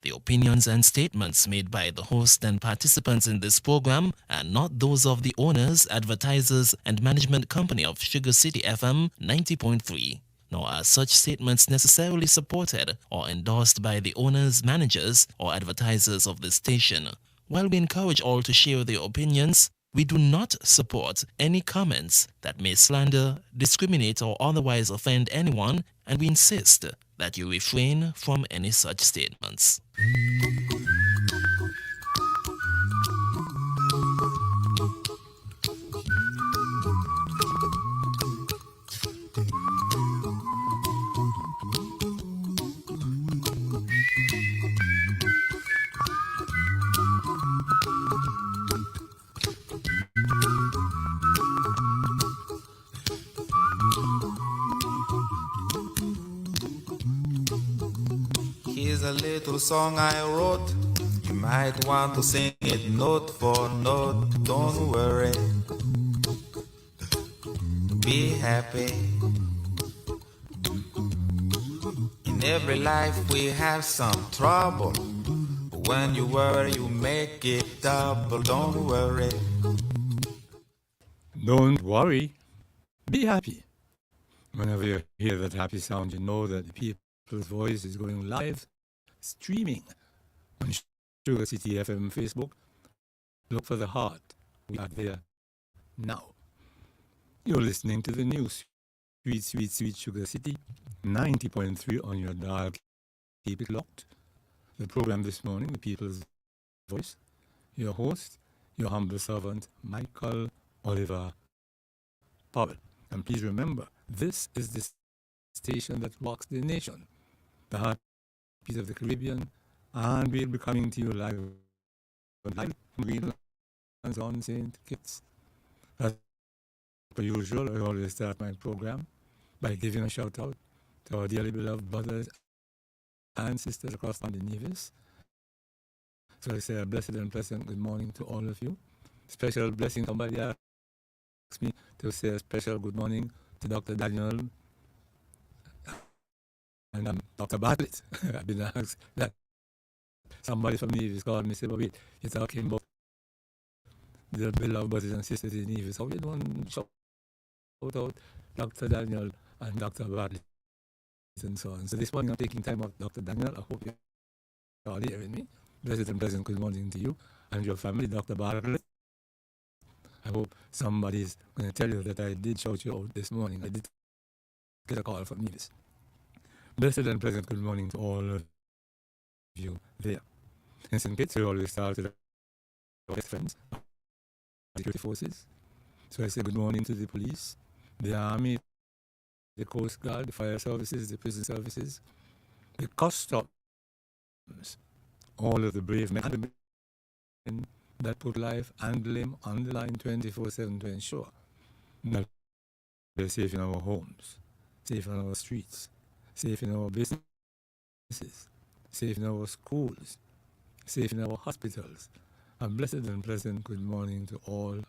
The opinions and statements made by the host and participants in this program are not those of the owners, advertisers, and management company of Sugar City FM 90.3, nor are such statements necessarily supported or endorsed by the owners, managers, or advertisers of the station. While we encourage all to share their opinions, we do not support any comments that may slander, discriminate, or otherwise offend anyone, and we insist that you refrain from any such statements. Here's a little song I wrote. You might want to sing it note for note. Don't worry, be happy. In every life we have some trouble, but when you worry you make it double. Don't worry. Don't worry, be happy. Whenever you hear that happy sound, you know that the people's voice is going live, streaming on Sugar City FM Facebook. Look for the heart. We are there now. You're listening to the news. Sweet, sweet, sweet Sugar City, 90.3 on your dial. Keep it locked. The program this morning, The People's Voice. Your host, your humble servant, Michael Oliver Powell. And please remember, this is the station that rocks the nation, the heartbeat of the Caribbean, and we'll be coming to you live from Greenland on St. Kitts. As per usual, I always start my program by giving a shout out to our dearly beloved brothers and sisters across the Nevis. So I say a blessed and pleasant good morning to all of you. Special blessing, somebody asked me to say a special good morning to Dr. Daniel and Dr. Bartlett. I've been asked that. Somebody from Nevis called me and said, but wait, you're talking about the beloved brothers and sisters in Nevis. How you don't shout out Dr. Daniel and Dr. Bartlett and so on. So this morning I'm taking time out, Dr. Daniel. I hope you're all hearing me. Blessed and pleasant good morning to you and your family, Dr. Bartlett. I hope somebody's going to tell you that I did shout you out this morning. I did get a call from Nevis. Blessed and pleasant good morning to all of you there. In St. Kitts, we always start with our best friends, security forces. So I say good morning to the police, the army, the coast guard, the fire services, the prison services, the customs, all of the brave men and women that put life and limb on the line 24/7 to ensure that we're safe in our homes, safe in our streets, safe in our businesses, safe in our schools, safe in our hospitals. A blessed and pleasant good morning to all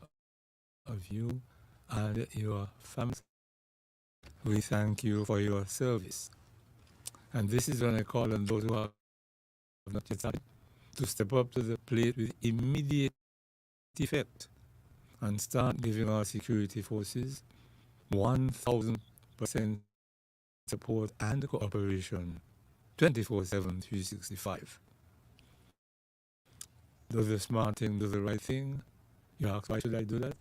of you and your families. We thank you for your service. And this is when I call on those who have not yet started to step up to the plate with immediate effect and start giving our security forces 1,000% support and cooperation 24/7, 365. Do the smart thing, do the right thing. You ask, why should I do that?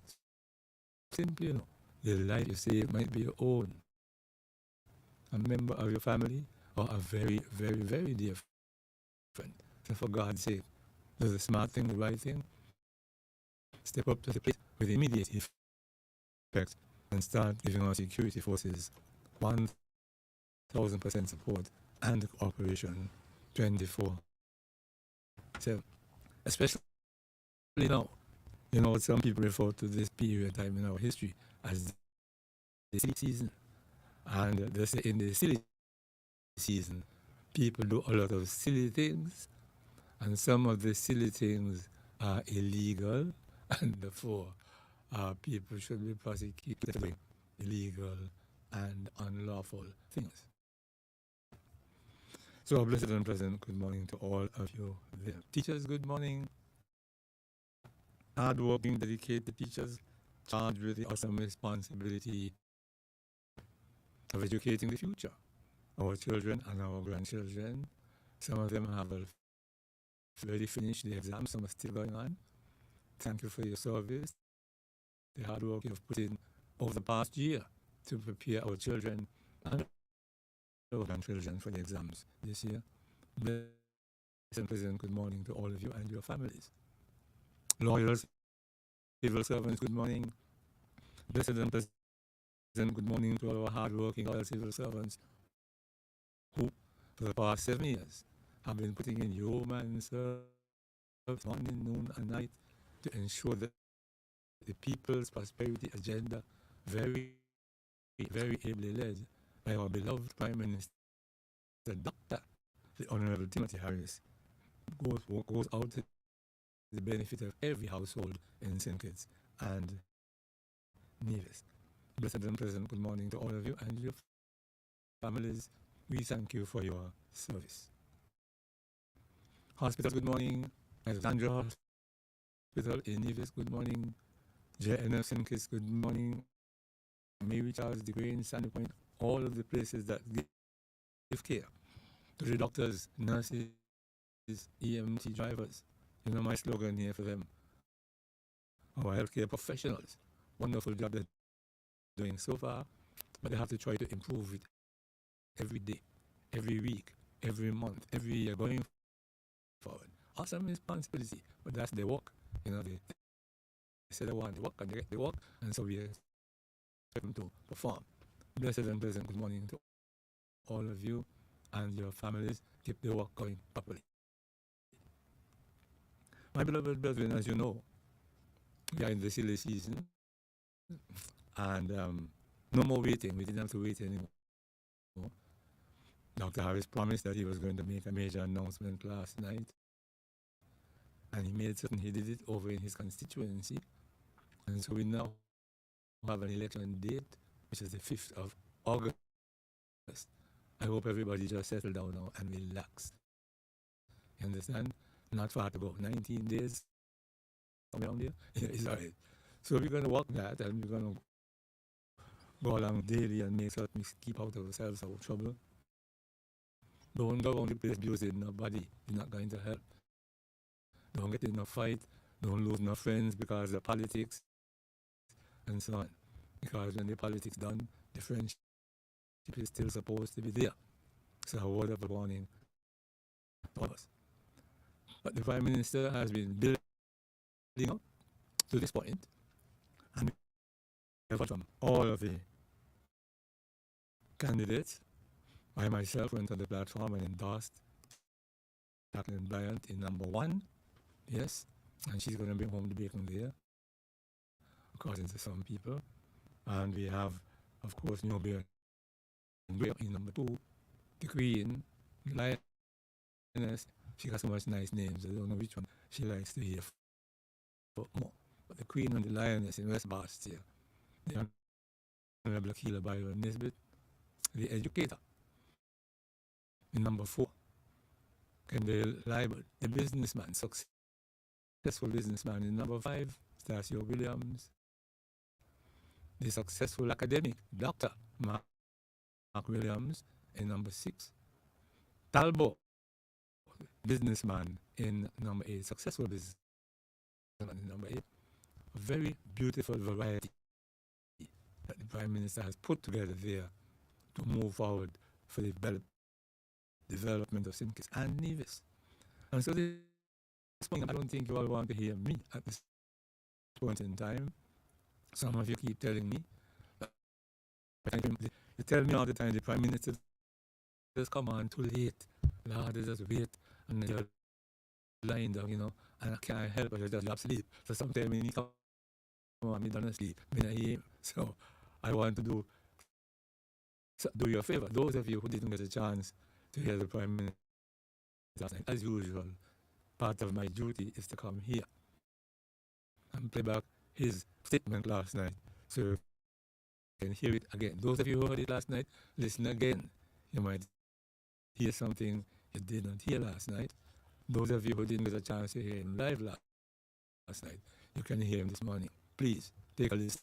Simply, the life you save might be your own. A member of your family or a very, very, very dear friend. So for God's sake, do the smart thing, the right thing. Step up to the plate with immediate effect and start giving our security forces 1,000% support and cooperation 24/7. Especially now, some people refer to this period of time in our history as the silly season. And they say in the silly season, people do a lot of silly things, and some of the silly things are illegal, and therefore people should be prosecuted for illegal and unlawful things. So, a blessed and pleasant good morning to all of you there. Teachers, good morning. Hardworking, dedicated teachers charged with the awesome responsibility of educating the future, our children and our grandchildren. Some of them have already finished the exam, some are still going on. Thank you for your service, the hard work you've put in over the past year to prepare our children and our grandchildren for the exams this year. Blessed and pleasant good morning to all of you and your families. Lawyers, civil servants, good morning. Blessed and pleasant good morning to all our hardworking loyal civil servants who, for the past 7 years, have been putting in yeoman service morning, noon, and night to ensure that the people's prosperity agenda, very, very ably led by our beloved Prime Minister, Dr. the Honorable Timothy Harris, goes out to the benefit of every household in St. Kitts and Nevis. Blessed and pleasant good morning to all of you and your families. We thank you for your service. Hospitals, good morning. Alexandra Hospital in Nevis, good morning. JNF St. Kitts, good morning. Mary Charles, the Grange, Sandy Point, all of the places that give care to the doctors, nurses, EMT drivers. You know my slogan here for them. Our healthcare professionals, wonderful job they're doing so far, but they have to try to improve it every day, every week, every month, every year going forward. Awesome responsibility, but that's their work. You know, they say they want to work and they get the work, and so we expect them to perform. Blessed and pleasant good morning to all of you and your families. Keep the work going properly. My beloved brethren, as you know, we are in the silly season, and no more waiting. We didn't have to wait anymore. Dr. Harris promised that he was going to make a major announcement last night, and he made certain he did it over in his constituency, and so we now have an election date, which is the 5th of August. I hope everybody just settle down now and relax. You understand? Not far to go. 19 days around here. Yeah, it's all right. So we're going to work that, and we're going to go along daily and make certain we keep out of ourselves out of trouble. Don't go around the place abusing nobody. You're not going to help. Don't get in a fight. Don't lose no friends because of politics and so on. Because when the politics done, the friendship is still supposed to be there. So a word of warning to all of us. But the Prime Minister has been building up to this point, and we have heard from all of the candidates. I myself went on the platform and endorsed Jacqueline Bryant in number 1. Yes, and she's going to bring home the bacon there, according to some people. And we have, of course, New Bear in number 2. The Queen, the Lioness. She got so much nice names. I don't know which one she likes to hear for more. But the Queen and the Lioness in West Bastia, the Honorable Akila Byron Nisbet, the educator. In number 4, Kendall Liebert, the businessman, successful businessman. In number 5, Stasio Williams, the successful academic, Dr. Mark Williams. In number 6, Talbot, businessman. In number 8, successful businessman. In number 8, a very beautiful variety that the Prime Minister has put together there to move forward for the development of St. Kitts and Nevis. And so this point, I don't think you all want to hear me at this point in time. Some of you keep telling me, you tell me all the time, the Prime Minister just come on too late. Lord, they just wait and you're lying down, you know, and I can't help but I just drop sleep. So sometimes when he come on, me don't sleep, me not hear him. So I want to do you a favor. Those of you who didn't get a chance to hear the Prime Minister last night, as usual, part of my duty is to come here and play back his statement last night so you can hear it again. Those of you who heard it last night, listen again. You might hear something you did not hear last night. Those of you who didn't get a chance to hear him live last night, you can hear him this morning. Please take a listen.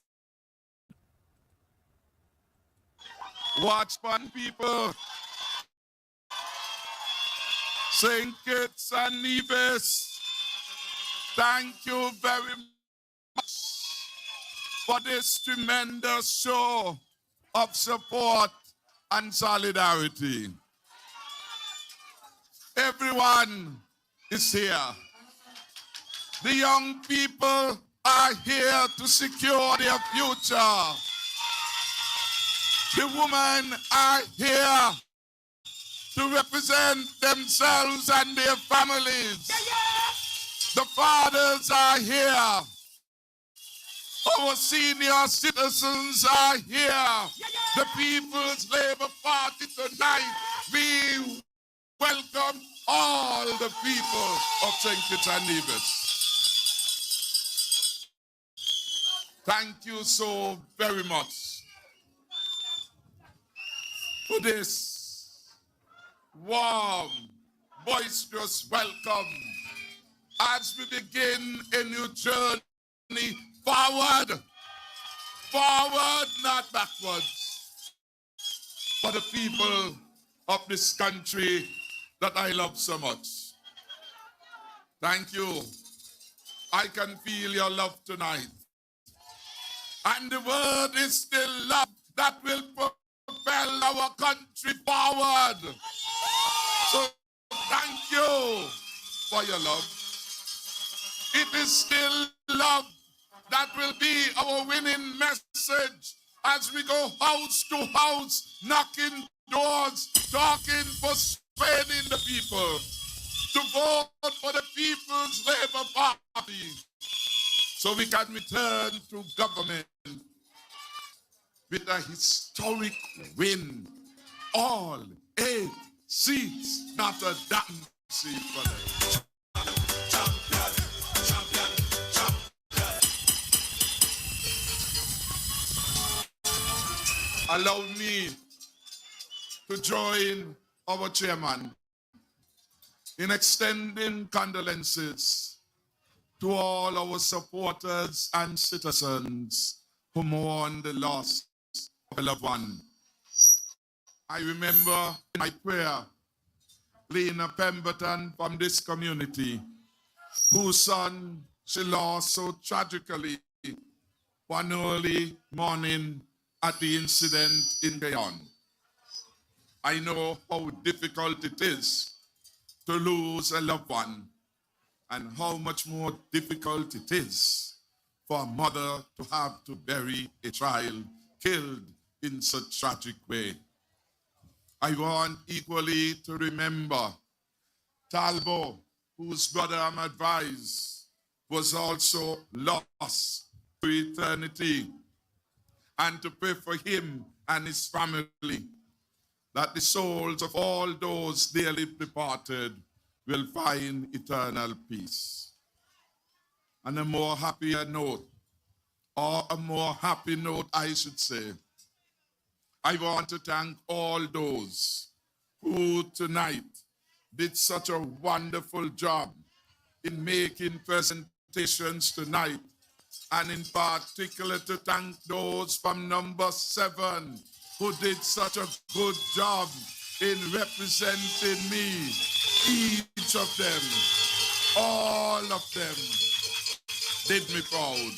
Watch fun, people. St. Kitts and Nevis, thank you very much for this tremendous show of support and solidarity. Everyone is here. The young people are here to secure their future. The women are here to represent themselves and their families. The fathers are here. Our senior citizens are here. The People's Labour Party tonight, we welcome all the people of St. Kitts and Nevis. Thank you so very much for this warm, boisterous welcome as we begin a new journey forward. Forward, not backwards. For the people of this country that I love so much. Thank you. I can feel your love tonight. And the word is still love that will propel our country forward. So thank you for your love. It is still love that will be our winning message as we go house to house, knocking doors, talking, persuading the people to vote for the People's Labour Party so we can return to government with a historic win. All 8 seats, not a damn seat for them. Allow me to join our chairman in extending condolences to all our supporters and citizens who mourn the loss of a loved one. I remember in my prayer, Lena Pemberton from this community, whose son she lost so tragically one early morning at the incident in Gayon. I know how difficult it is to lose a loved one and how much more difficult it is for a mother to have to bury a child killed in such tragic way. I want equally to remember Talbot, whose brother I'm advised was also lost to eternity, and to pray for him and his family, that the souls of all those dearly departed will find eternal peace. And a more happier note, or a more happy note, I should say, I want to thank all those who tonight did such a wonderful job in making presentations tonight, and in particular to thank those from number 7 who did such a good job in representing me. Each of them, all of them, did me proud.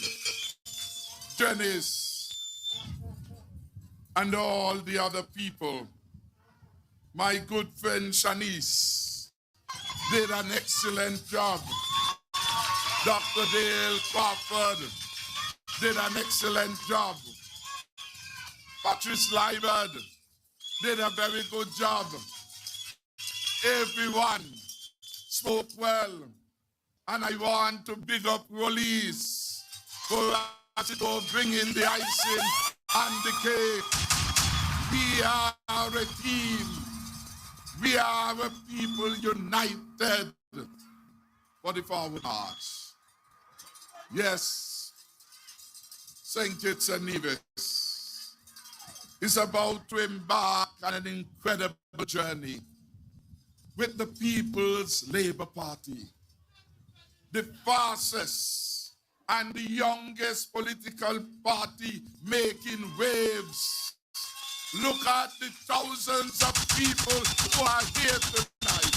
Janice and all the other people, my good friend Shanice did an excellent job. Dr. Dale Crawford did an excellent job. Patrice Liebert did a very good job. Everyone spoke well. And I want to big up Rolise for bringing the icing and the cake. We are a team. We are a people united for the forward march. Yes, St. Kitts and Nevis is about to embark on an incredible journey. with the People's Labour Party, the fastest and the youngest political party making waves. Look at the thousands of people who are here tonight.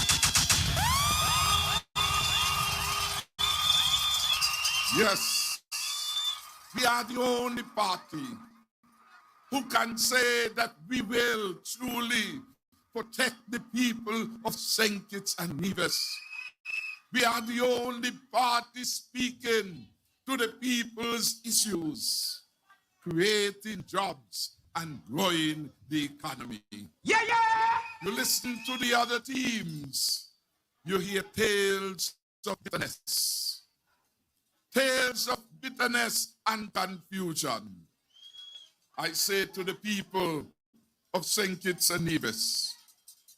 Yes, we are the only party who can say that we will truly protect the people of St. Kitts and Nevis. We are the only party speaking to the people's issues, creating jobs and growing the economy. Yeah, yeah! You listen to the other teams, you hear tales of bitterness. Tales of bitterness and confusion. I say to the people of St. Kitts and Nevis,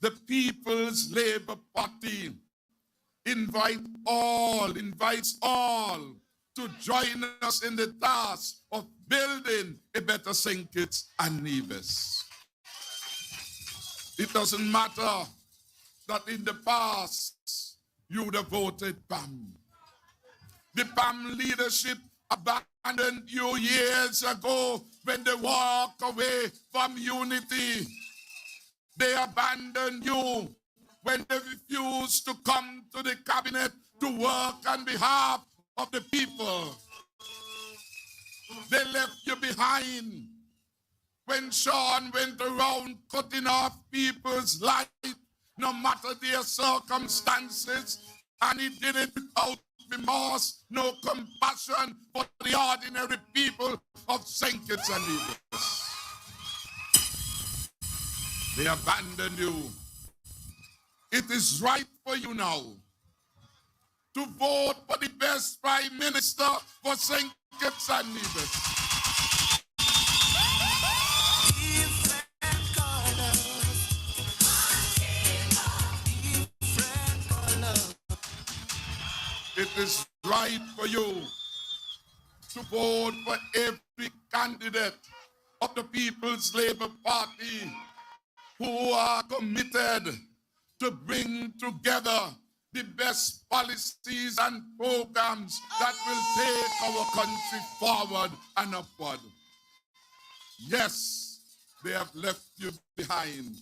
the People's Labour Party invites all to join us in the task of building a better St. Kitts and Nevis. It doesn't matter that in the past you would have voted PAM. The PAM leadership abandoned you years ago when they walked away from unity. They abandoned you when they refused to come to the cabinet to work on behalf of the people. They left you behind when Sean went around cutting off people's life, no matter their circumstances, and he did it without remorse, no compassion for the ordinary people of St. Kitts and Nevis. They abandoned you. It is right for you now to vote for the best Prime Minister for St. Kitts and Nevis. It is right for you to vote for every candidate of the People's Labour Party who are committed to bring together the best policies and programs that will take our country forward and upward. Yes, they have left you behind.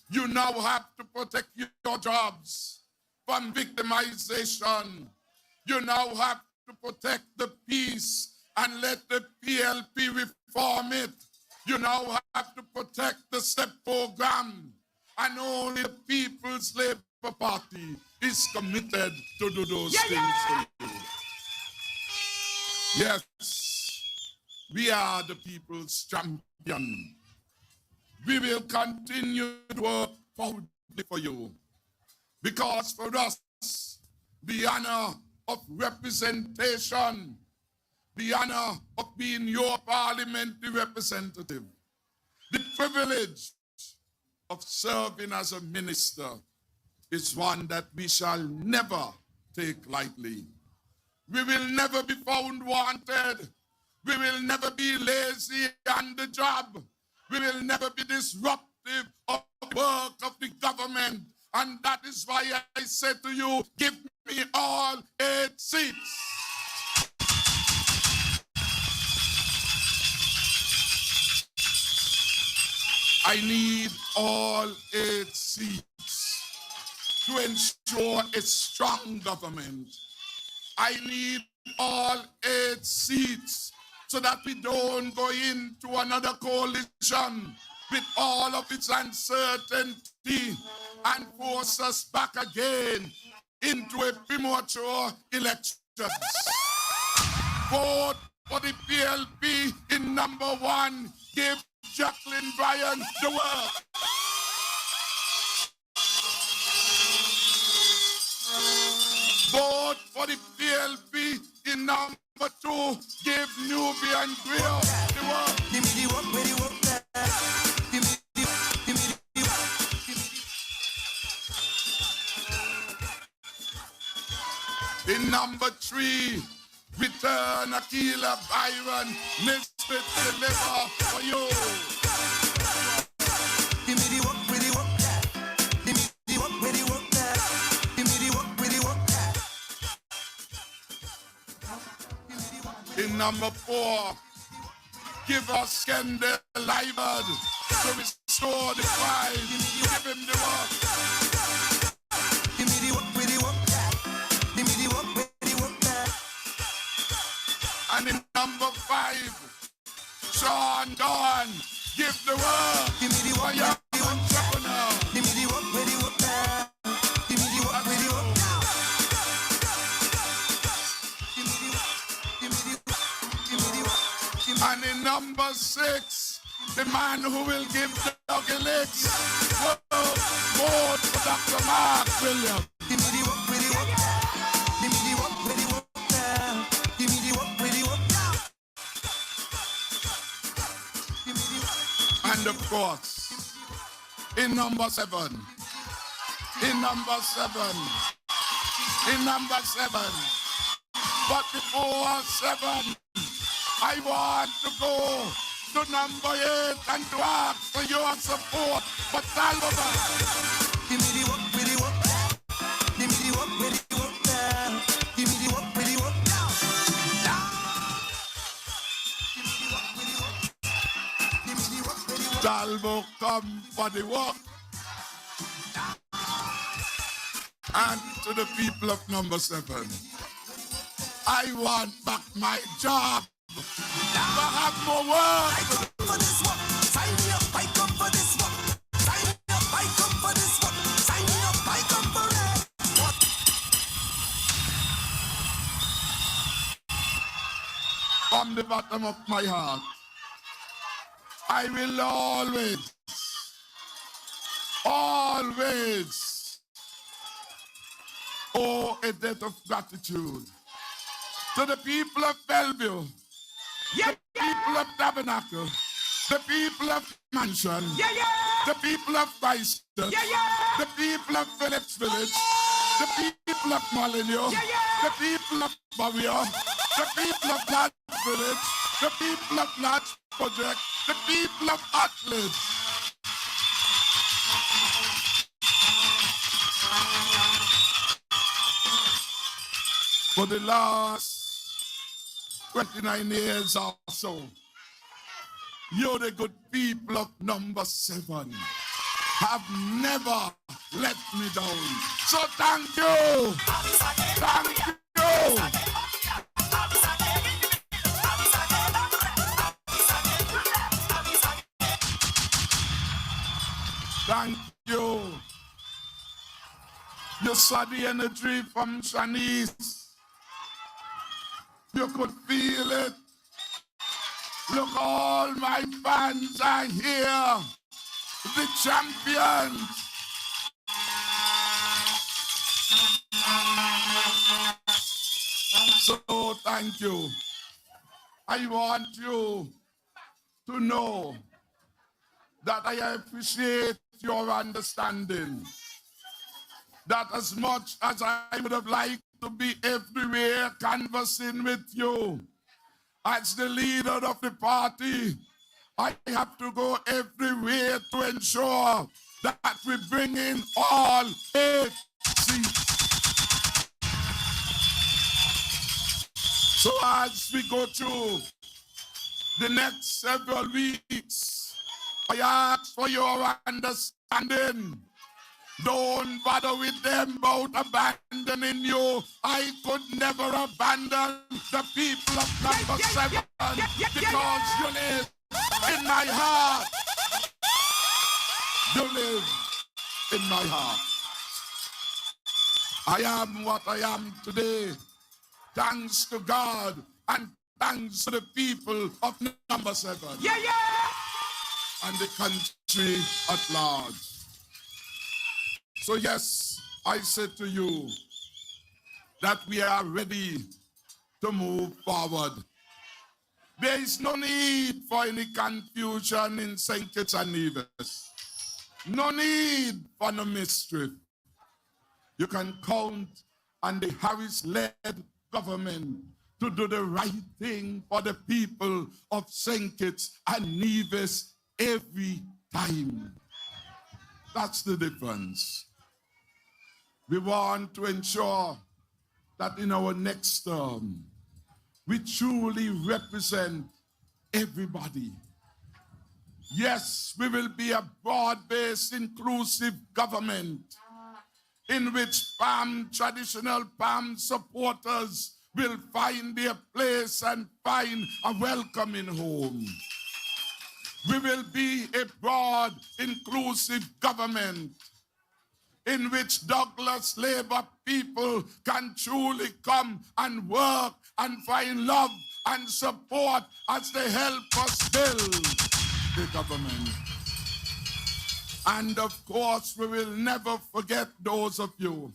You now have to protect your jobs from victimization. You now have to protect the peace and let the PLP reform it. You now have to protect the STEP program. And only the People's Labour Party is committed to do those things for you. Yes, we are the people's champion. We will continue to work proudly for you. Because for us, the honor of representation, the honor of being your parliamentary representative, the privilege of serving as a minister is one that we shall never take lightly. We will never be found wanted. We will never be lazy on the job. We will never be disruptive of the work of the government. And that is why I said to you, give me all 8 seats. I need all 8 seats to ensure a strong government. I need all 8 seats so that we don't go into another coalition with all of its uncertainty and force us back again into a premature election. Vote for the PLP in number 1. Give Jacqueline Bryan the word. Vote for the PLP in number 2. Give Nubian Grill the word. Give me the work, where the work there. Give me the in number 3, return Akila Byron, Nisbet deliver for you. Give me the work, where the work there. Give me the work, where the work there. number 4, give us Ken the livelihood to restore the pride. Give him the work. Give me the work, with the work. Give me the work, with the work. And in number 5, Sean Dawn, give the work. Give me the work, for your entrepreneur. give me the work, with the work. Give me the work, with the work. Give me the work, give me the work, give me the work. And in number 6, the man who will give the doggy legs. Vote for Dr. Mark Williams. Give me the work, with the work. Give me the work, with the work. Give me the work, with the work. Give me the work. And of course, in number 7, but before 7, I want to go to number 8 and to ask for your support for Talbot. Give me the work, with the work. Give me the work, with the work. Give me the work, with the work. Give me the work, with the work. Give me the work, with the work. Talbot come for the work. And to the people of number 7, I want back my job. I have more work. For this work, sign me up, I come for this work. Sign me up, I come for this work. Sign me up, I come for it. From the bottom of my heart, I will always owe a debt of gratitude to the people of Bellevue, the people of Tabernacle, the people of Mansion, the people of Christ, the people of Phillips Village, the people of Molineux, the people of Barrio, the people of Lodge Village, the people of Lodge Project, the people of Atlas. For the last 29 years or so, you, the good people of number 7, have never let me down. So thank you. Thank you. Thank you. You saw the energy from Shanice. You could feel it. Look, all my fans are here. The champions. So thank you. I want you to know that I appreciate your understanding. That as much as I would have liked to be everywhere conversing with you, as the leader of the party, I have to go everywhere to ensure that we bring in all 8 seats. So as we go through the next several weeks, I ask for your understanding. Don't bother with them about abandoning you. I could never abandon the people of number 7 because you live in my heart. You live in my heart. I am what I am today, thanks to God and thanks to the people of number 7 and the country at large. So yes, I say to you that we are ready to move forward. There is no need for any confusion in St. Kitts and Nevis. No need for no mischief. You can count on the Harris-led government to do the right thing for the people of St. Kitts and Nevis every time. That's the difference. We want to ensure that in our next term, we truly represent everybody. Yes, we will be a broad-based, inclusive government in which traditional PAM supporters will find their place and find a welcoming home. We will be a broad, inclusive government in which Douglas Labour people can truly come and work and find love and support as they help us build the government. And of course, we will never forget those of you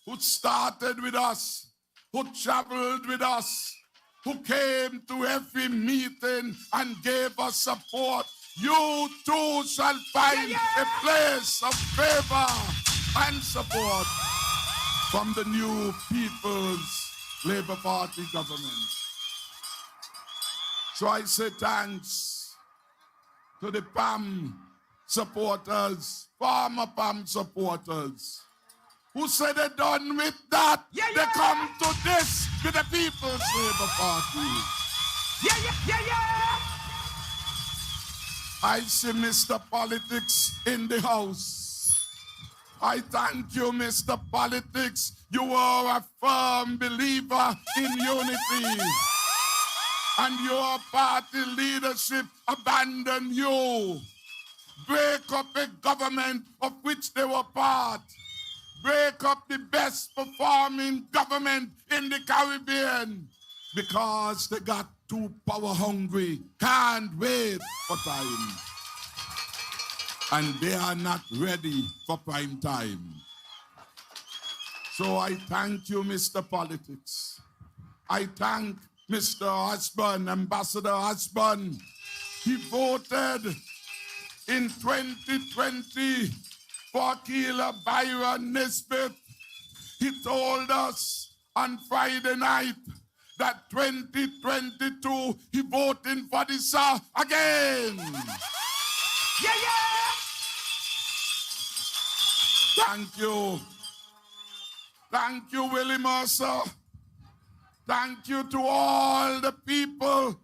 who started with us, who traveled with us, who came to every meeting and gave us support. You too shall find a place of favor and support from the new People's Labour Party government. So I say thanks to the PAM supporters, former PAM supporters, who said they're done with that. They come to this with the People's Labour Party. I see Mr. Politics in the house. I thank you, Mr. Politics. You are a firm believer in unity. And your party leadership abandoned you. Break up a government of which they were part. Break up the best performing government in the Caribbean because they got too power hungry, can't wait for time. And they are not ready for prime time. So I thank you, Mr. Politics. I thank Mr. Osborne, Ambassador Osborne. He voted in 2020 for Keela Byron Nisbet. He told us on Friday night that 2022 he voting for the South again. Thank you. Thank you, Willie Mercer. Thank you to all the people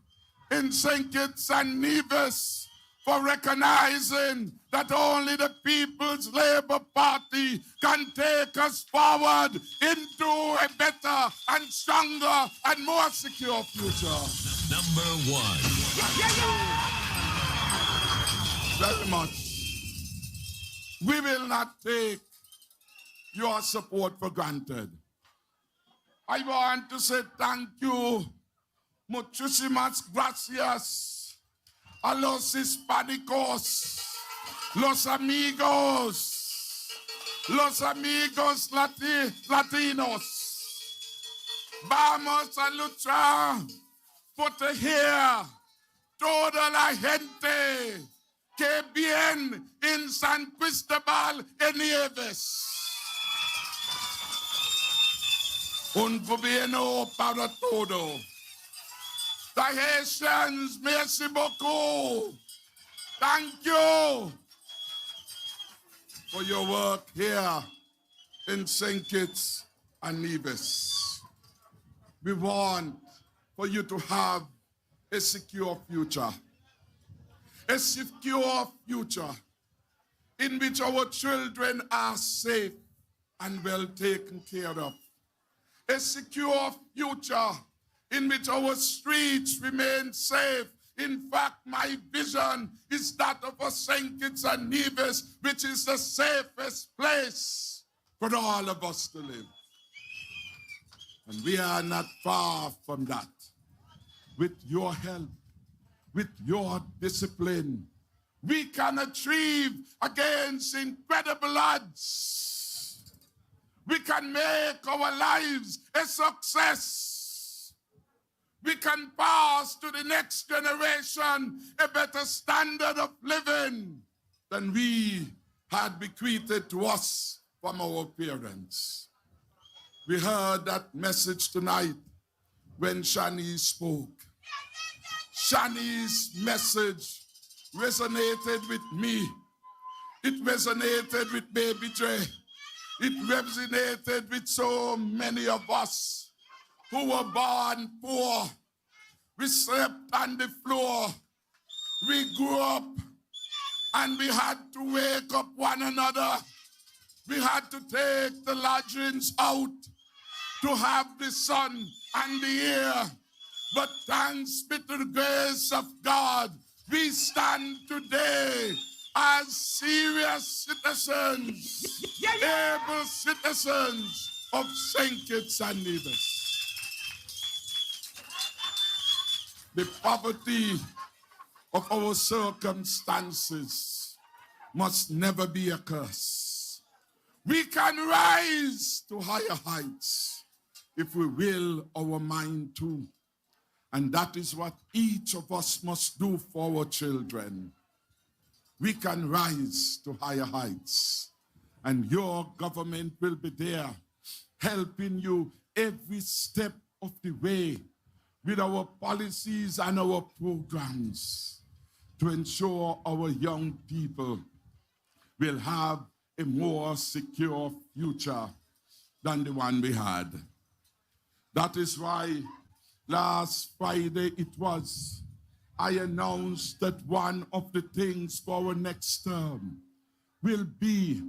in St. Kitts and Nevis for recognizing that only the People's Labour Party can take us forward into a better and stronger and more secure future. Number one. Very much. We will not take your support for granted. I want to say thank you, muchísimas gracias a los hispanicos, los amigos latinos. Vamos a luchar por tejer toda la gente que viene en San Cristóbal de Nieves. Un gobierno para todo. The Haitians, merci beaucoup. Thank you for your work here in St. Kitts and Nevis. We want for you to have a secure future. A secure future in which our children are safe and well taken care of. A secure future in which our streets remain safe. In fact, my vision is that of a St. Kitts and Nevis, which is the safest place for all of us to live. And we are not far from that. With your help, with your discipline, we can achieve against incredible odds. We can make our lives a success. We can pass to the next generation a better standard of living than we had bequeathed to us from our parents. We heard that message tonight when Shani spoke. Shani's message resonated with me. It resonated with Baby Dre. It resonated with so many of us who were born poor. We slept on the floor. We grew up and we had to wake up one another. We had to take the lodgings out to have the sun and the air. But thanks be to the grace of God, we stand today as serious citizens, able citizens of St. Kitts and Nevis. The poverty of our circumstances must never be a curse. We can rise to higher heights if we will our mind to. And that is what each of us must do for our children. We can rise to higher heights. And your government will be there helping you every step of the way with our policies and our programs to ensure our young people will have a more secure future than the one we had. That is why last Friday I announced that one of the things for our next term will be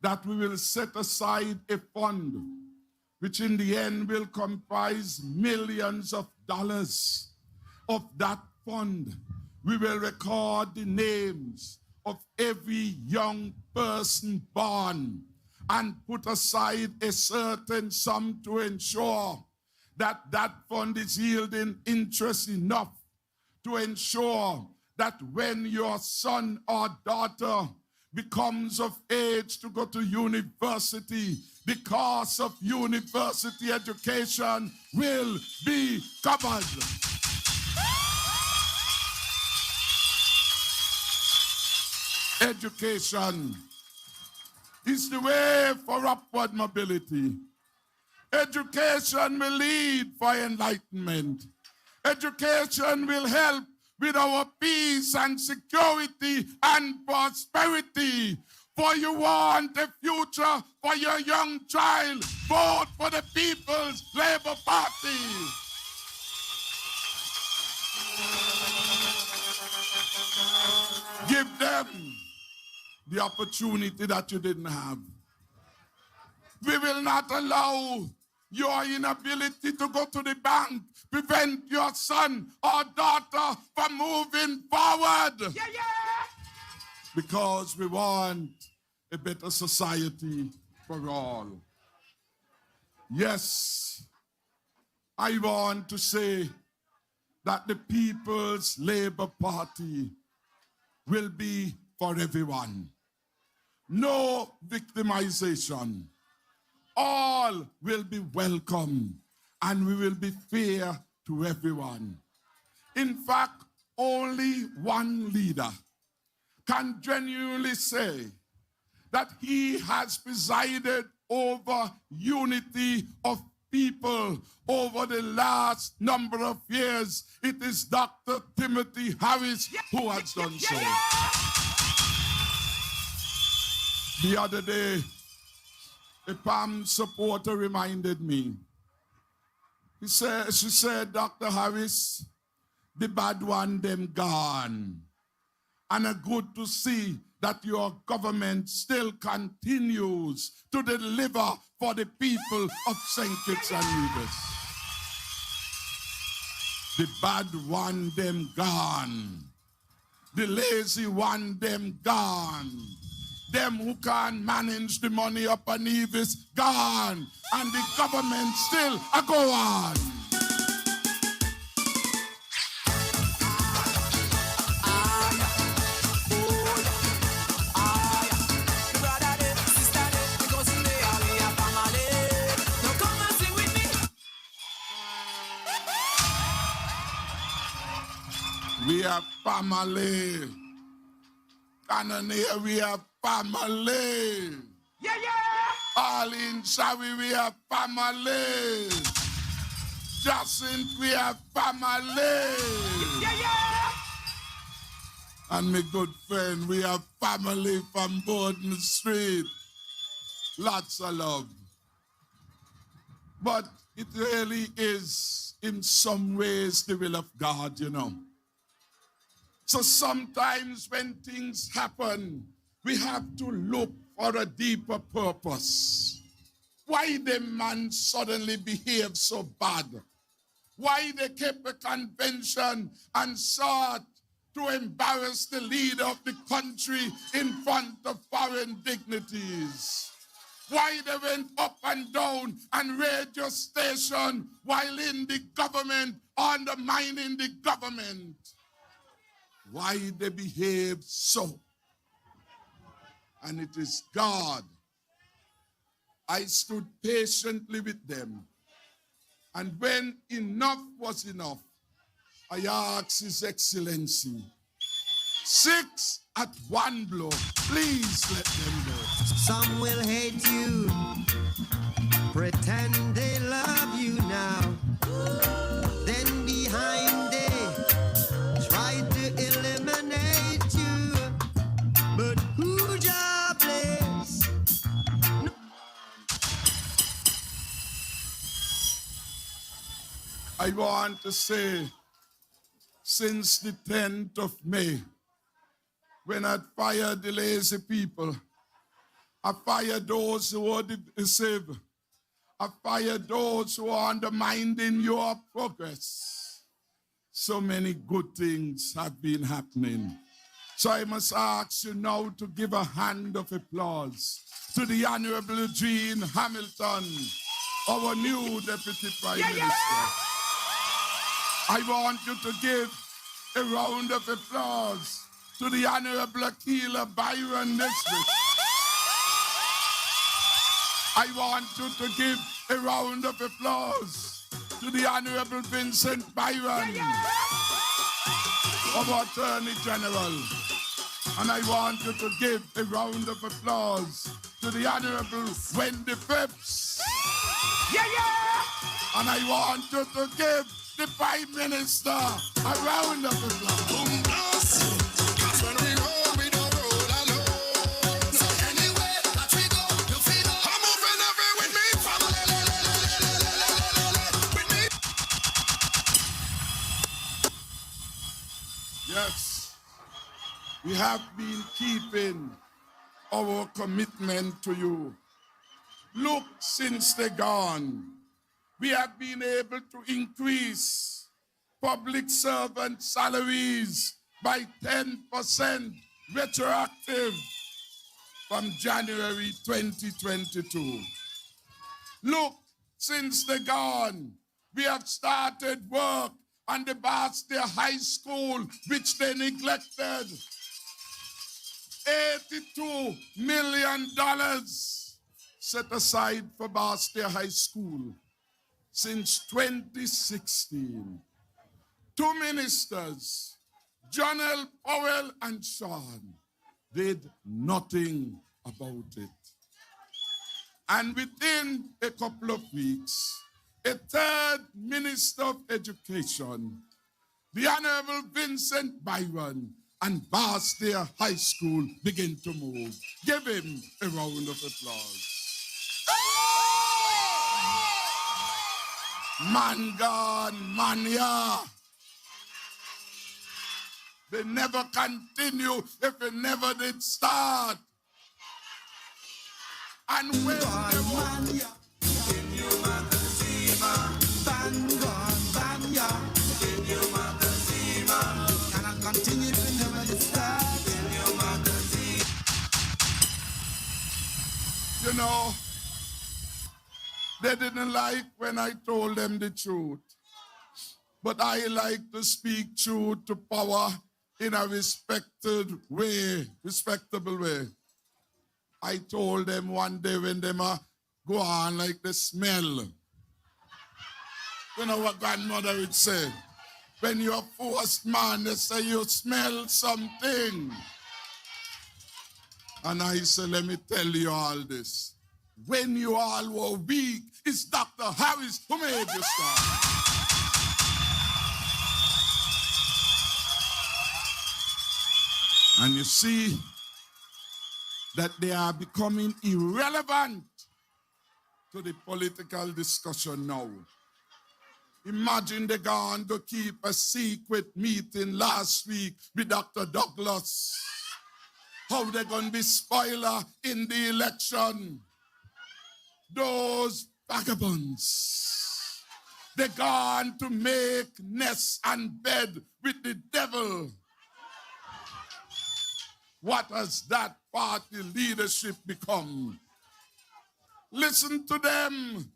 that we will set aside a fund which in the end will comprise millions of dollars. Of that fund, we will record the names of every young person born and put aside a certain sum to ensure that that fund is yielding interest enough to ensure that when your son or daughter becomes of age to go to university, the cost of university education will be covered. Education is the way for upward mobility. Education will lead for enlightenment. Education will help with our peace and security and prosperity. For you want a future for your young child, vote for the People's Labour Party. Give them the opportunity that you didn't have. We will not allow your inability to go to the bank prevent your son or daughter from moving forward. Because we want a better society for all. Yes, I want to say that the People's Labour Party will be for everyone. No victimization. All will be welcome and we will be fair to everyone. In fact, only one leader can genuinely say that he has presided over unity of people over the last number of years. It is Dr. Timothy Harris who has done so. The other day, a PAM supporter reminded me. She said, Dr. Harris, the bad one, them gone. And it's good to see that your government still continues to deliver for the people of St. Kitts and Nevis. The bad one, them gone. The lazy one, them gone. Them who can't manage the money up on Nevis, gone. And the government still a go on. We are family. And here we are family. All in Shawi, we are family. Jacinth, we are family. And my good friend, we are family from Borden Street. Lots of love. But it really is, in some ways, the will of God, you know. So sometimes when things happen, we have to look for a deeper purpose. Why the man suddenly behaved so bad? Why they kept a convention and sought to embarrass the leader of the country in front of foreign dignitaries? Why they went up and down and radio station while in the government, undermining the government? Why they behave so? And it is God. I stood patiently with them. And when enough was enough, I asked His Excellency, 6 at one blow, please let them go. Some will hate you, pretend they love you now. Then behind they try to eliminate you. But who jobless? I want to say, since the 10th of May, when I fired the lazy people, I fired those who are divisive, I fired those who are undermining your progress. So many good things have been happening. So I must ask you now to give a hand of applause to the Honorable Jean Hamilton, our new Deputy Prime Minister. I want you to give a round of applause to the Honorable Akila Byron Nesbitt. I want you to give a round of applause to the Honorable Vincent Byron, our Attorney General. And I want you to give a round of applause to the Honorable Wendy Phipps. And I want you to give the Prime Minister a round of applause. Yes, we have been keeping our commitment to you. Look, since they're gone, we have been able to increase public servant salaries by 10% retroactive from January 2022. Look, since they're gone, we have started work on the Bastia High School, which they neglected. $82 million set aside for Bastia High School since 2016. 2 ministers, John L. Powell and Sean, did nothing about it. And within a couple of weeks, a third Minister of Education, the Honorable Vincent Byron, and Bastia High School begin to move. Give him a round of applause. Man gone, man yeah. They never continue if it never did start. And when they Continue to never get started in your magazine. You know, they didn't like when I told them the truth. But I like to speak truth to power in a respectable way. I told them one day when they go on like the smell. You know what grandmother would say? When you're forced man, they say you smell something. And I say, let me tell you all this. When you all were weak, it's Dr. Harris who made you strong. And you see that they are becoming irrelevant to the political discussion now. Imagine they gone to keep a secret meeting last week with Dr. Douglas. How they gonna be spoiler in the election? Those vagabonds. They gone to make nest and bed with the devil. What has that party leadership become? Listen to them.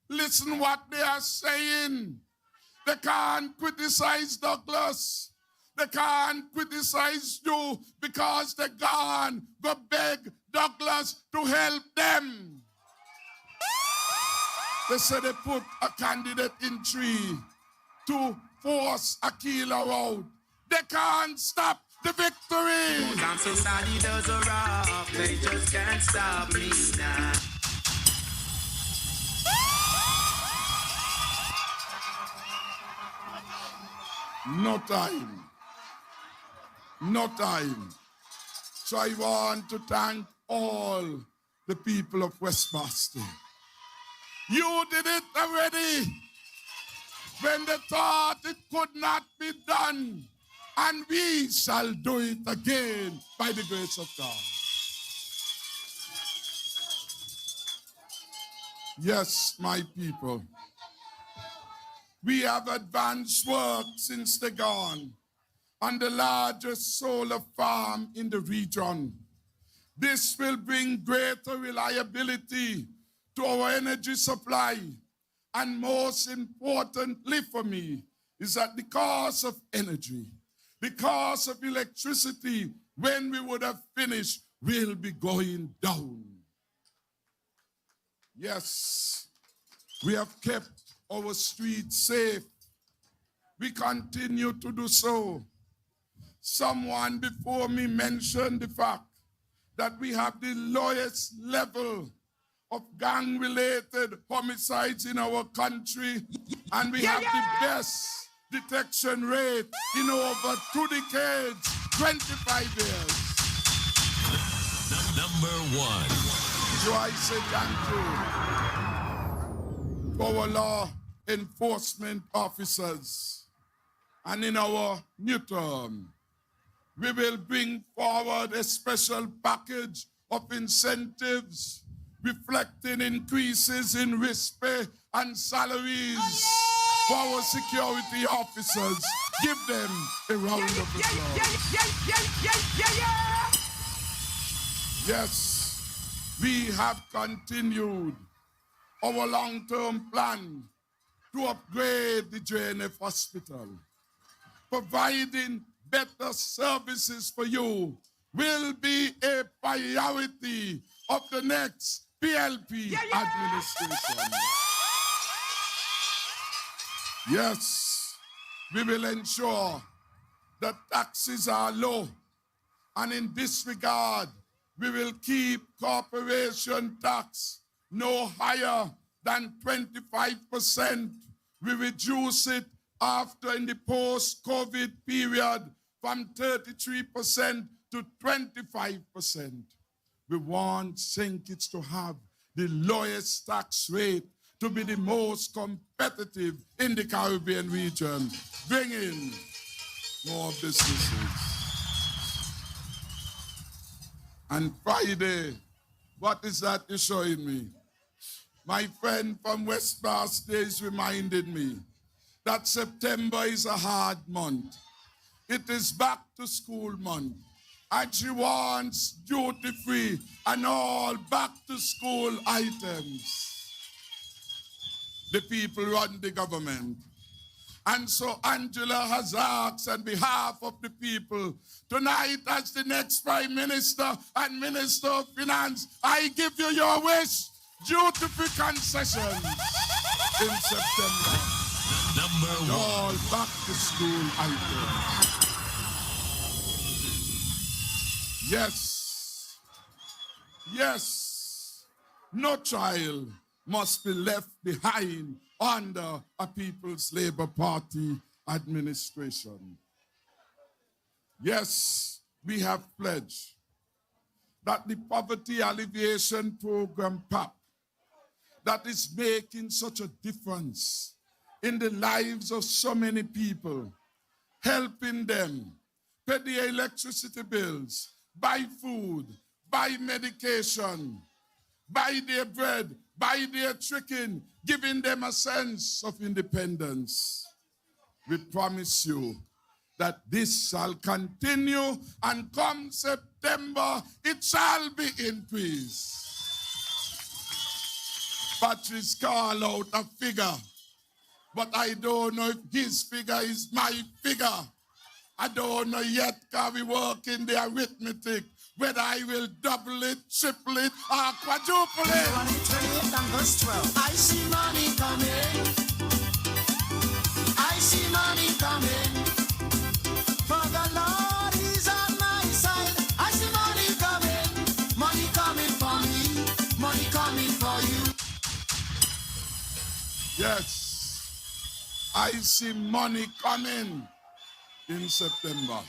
Listen what they are saying. They can't criticize Douglas. They can't criticize you because they gone go beg Douglas to help them. They say they put a candidate in tree to force Aquila out. They can't stop the victory. I'm so sad he does a rock. They just can't stop me now. No time. No time. So I want to thank all the people of West Boston. You did it already when they thought it could not be done. And we shall do it again by the grace of God. Yes, my people. We have advanced work since they gone on the largest solar farm in the region. This will bring greater reliability to our energy supply. And most importantly for me is that the cost of energy, the cost of electricity, when we would have finished, will be going down. Yes, we have kept our streets safe. We continue to do so. Someone before me mentioned the fact that we have the lowest level of gang-related homicides in our country, and we have the best detection rate in over 2 decades, 25 years. Number one. So I say thank you to our law enforcement officers. And in our new term, we will bring forward a special package of incentives reflecting increases in risk pay and salaries for our security officers. Give them a round of applause. Yes, we have continued our long-term plan to upgrade the JNF hospital. Providing better services for you will be a priority of the next PLP administration. Yes, we will ensure that taxes are low, and in this regard, we will keep corporation tax no higher than 25%. We reduce it after in the post-COVID period from 33% to 25%. We want St. Kitts to have the lowest tax rate, to be the most competitive in the Caribbean region, bring in more businesses. And Friday, what is that you're showing me? My friend from West Boston is reminded me that September is a hard month. It is back to school month. And she wants duty-free and all back-to-school items. The people run the government. And so Angela has asked on behalf of the people, tonight as the next Prime Minister and Minister of Finance, I give you your wish, duty-free concessions in September. Number one. All back-to-school items. Yes, yes, no child must be left behind under a People's Labour Party administration. Yes, we have pledged that the Poverty Alleviation Program, PAP, that is making such a difference in the lives of so many people, helping them pay their electricity bills, buy food, buy medication, buy their bread, buy their chicken, giving them a sense of independence. We promise you that this shall continue, and come September, it shall be increased. Patrice call out a figure, but I don't know if his figure is my figure. I don't know yet, because we work in the arithmetic, whether I will double it, triple it, or quadruple it. Deuteronomy 28 and verse 12. I see money coming. I see money coming. For the Lord is on my side. I see money coming. Money coming for me. Money coming for you. Yes, I see money coming in September.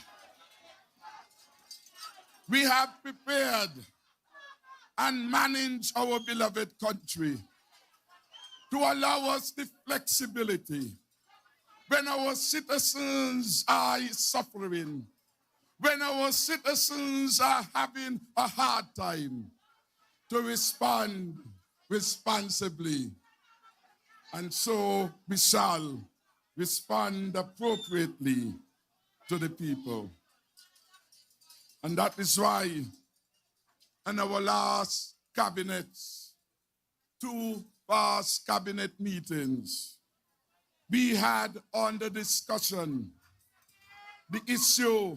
We have prepared and managed our beloved country to allow us the flexibility when our citizens are suffering, when our citizens are having a hard time, to respond responsibly. And so we shall respond appropriately to the people. And that is why in our last cabinets, 2 past cabinet meetings, we had under discussion the issue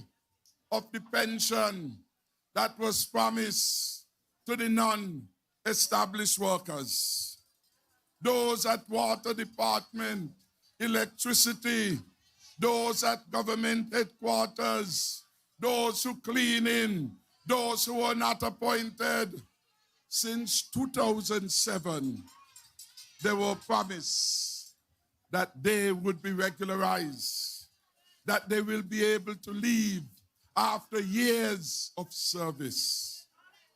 of the pension that was promised to the non-established workers, those at water department, electricity, those at government headquarters, those who clean in, those who are not appointed. Since 2007, they were promised that they would be regularized, that they will be able to leave after years of service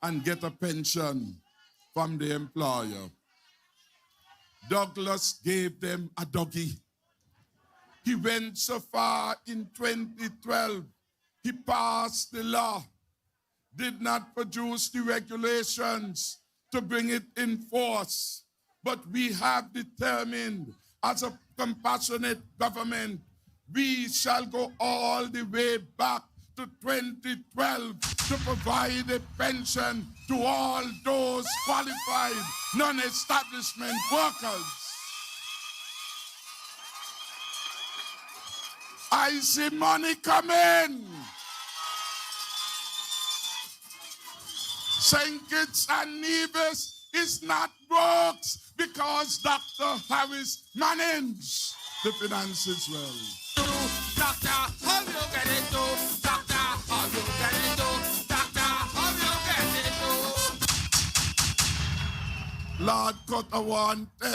and get a pension from the employer. Douglas gave them a doggy. He went so far in 2012, he passed the law, did not produce the regulations to bring it in force. But we have determined as a compassionate government, we shall go all the way back to 2012 to provide a pension to all those qualified non-establishment workers. I see money coming. St. Kitts and Nevis is not broke because Dr. Harris managed the finances well. Doctor, how you get it do? Doctor, how you get it do? Doctor, how you get it do? Lord God, I want to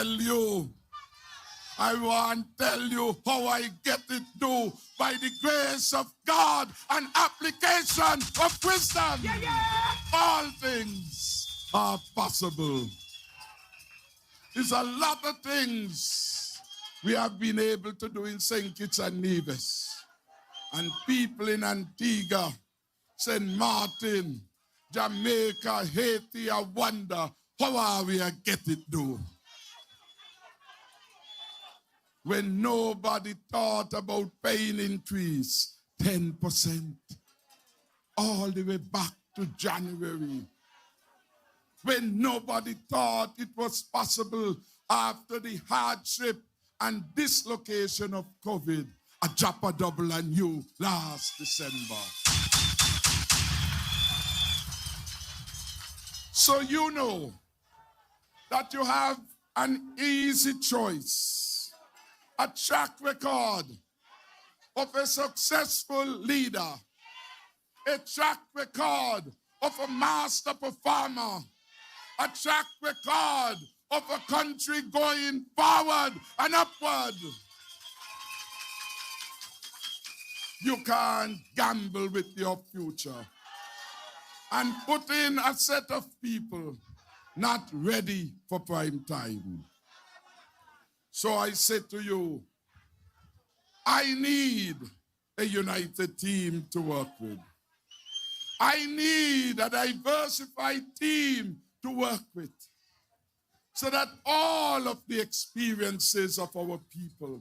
tell you how I get it do by the grace of God and application of wisdom. All things are possible. There's a lot of things we have been able to do in St. Kitts and Nevis. And people in Antigua, St. Martin, Jamaica, Haiti, I wonder how are we a get it do? When nobody thought about paying increase, 10%, all the way back to January. When nobody thought it was possible after the hardship and dislocation of COVID, a drop a double and you last December. So you know that you have an easy choice, a track record of a successful leader, a track record of a master performer, a track record of a country going forward and upward. You can't gamble with your future and put in a set of people not ready for prime time. So I say to you, I need a united team to work with. I need a diversified team to work with so that all of the experiences of our people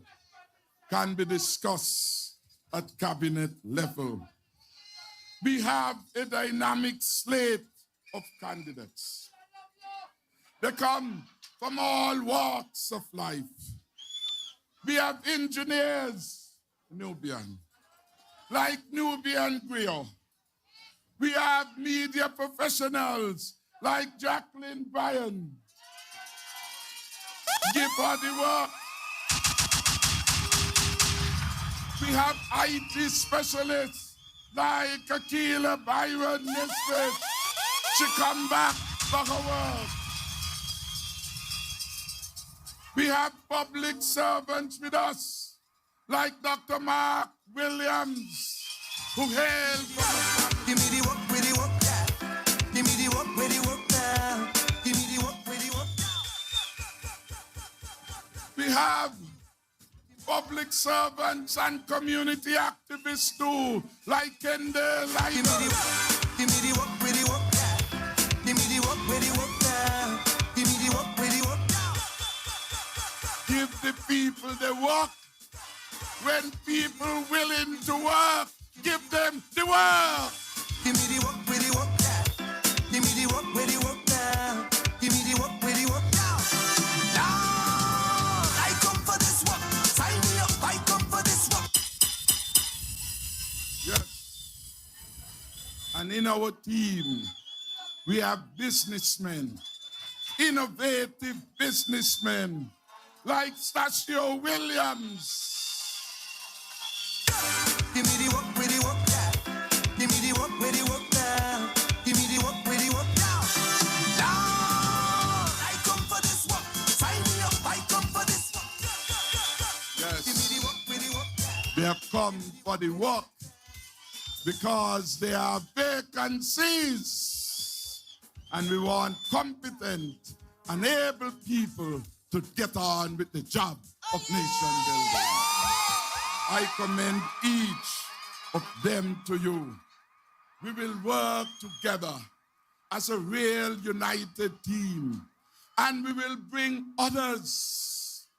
can be discussed at cabinet level. We have a dynamic slate of candidates. They come from all walks of life. We have engineers, Nubian, like Nubian Griot. We have media professionals like Jacqueline Bryan. Give her the work. We have IT specialists like Akila Byron Nisbet. She come back for her work. We have public servants with us, like Dr. Mark Williams, who hail from... Give me the work, where the work down. Give me the work, where the work down. Give me the work, where the work down. We have public servants and community activists too, like Kendall Give me the work, where the work down. Give me the work, where the work down. Give me the work, where the work down. Give the people the work. When people willing to work, give them the work. Give me the work, where the work down. Give me the work, where the work down. Give me the work, where the work down. Lord, I come for this work. Sign me up, I come for this work. Yes. And in our team, we have businessmen, innovative businessmen, like Stasio Williams. Give me the work, where the work down. Give me the work, where the work down. Give me the work, where the work down. Lord, I come for this work. Sign me up, I come for this work. Yes. Give me the work, where the work down. They have come for the work because there are vacancies and we want competent and able people to get on with the job of nation building. I commend each of them to you. We will work together as a real united team, and we will bring others